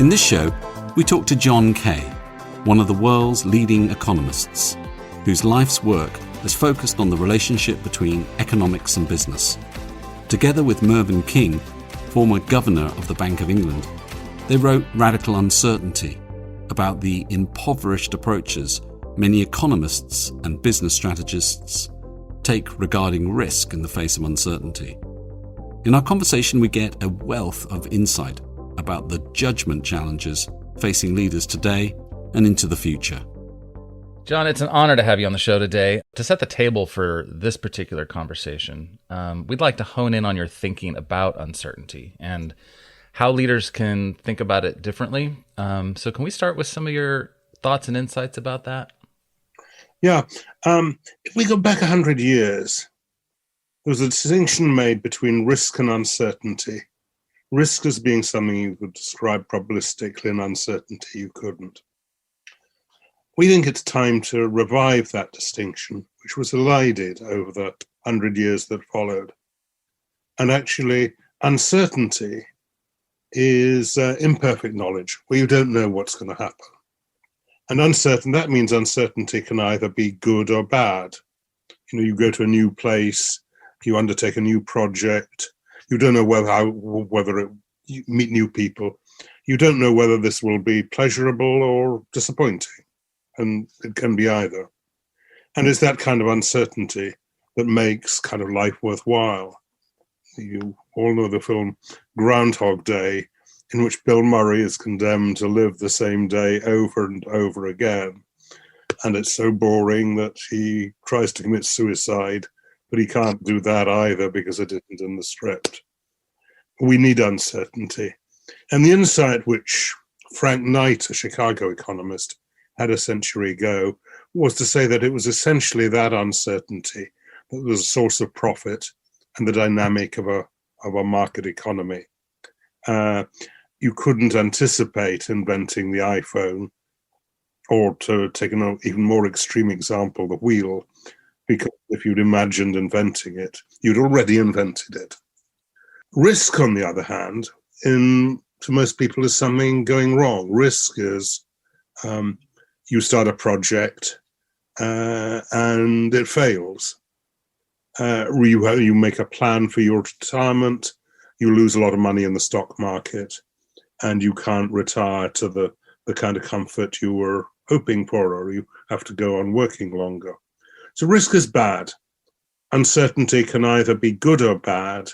In this show, we talk to John Kay, one of the world's leading economists, whose life's work has focused on the relationship between economics and business. Together with Mervyn King, former governor of the Bank of England, they wrote Radical Uncertainty, about the impoverished approaches many economists and business strategists take regarding risk in the face of uncertainty. In our conversation, we get a wealth of insight about the judgment challenges facing leaders today and into the future. John, it's an honor to have you on the show today. To set the table for this particular conversation, we'd like to hone in on your thinking about uncertainty and how leaders can think about it differently. So can we start with some of your thoughts and insights about that? Yeah. If we go back 100 years, there was a distinction made between risk and uncertainty. Risk as being something you could describe probabilistically, and uncertainty you couldn't. We think it's time to revive that distinction, which was elided over the 100 years that followed. And actually, uncertainty is imperfect knowledge, where you don't know what's going to happen. And that means uncertainty can either be good or bad. You go to a new place, you undertake a new project, you don't know whether you meet new people, you don't know whether this will be pleasurable or disappointing, and it can be either. And it's that kind of uncertainty that makes kind of life worthwhile. You all know the film Groundhog Day, in which Bill Murray is condemned to live the same day over and over again. And it's so boring that he tries to commit suicide, but he can't do that either because it isn't in the script. We need uncertainty. And the insight which Frank Knight, a Chicago economist, had a century ago was to say that it was essentially that uncertainty that was a source of profit and the dynamic of a market economy. You couldn't anticipate inventing the iPhone, or to take an even more extreme example, the wheel, because if you'd imagined inventing it, you'd already invented it. Risk, on the other hand, to most people is something going wrong. Risk is you start a project and it fails. You make a plan for your retirement, you lose a lot of money in the stock market, and you can't retire to the kind of comfort you were hoping for, or you have to go on working longer. So risk is bad. Uncertainty can either be good or bad,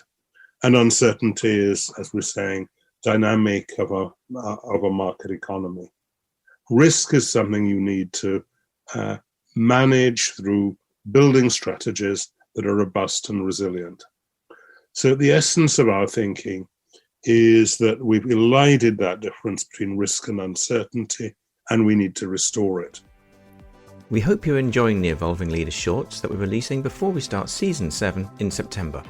and uncertainty is, as we're saying, dynamic of a market economy. Risk is something you need to manage through building strategies that are robust and resilient. So the essence of our thinking is that we've elided that difference between risk and uncertainty, and we need to restore it. We hope you're enjoying the Evolving Leader shorts that we're releasing before we start Season 7 in September.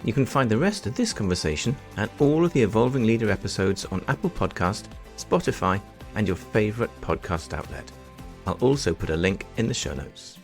You can find the rest of this conversation and all of the Evolving Leader episodes on Apple Podcast, Spotify, and your favourite podcast outlet. I'll also put a link in the show notes.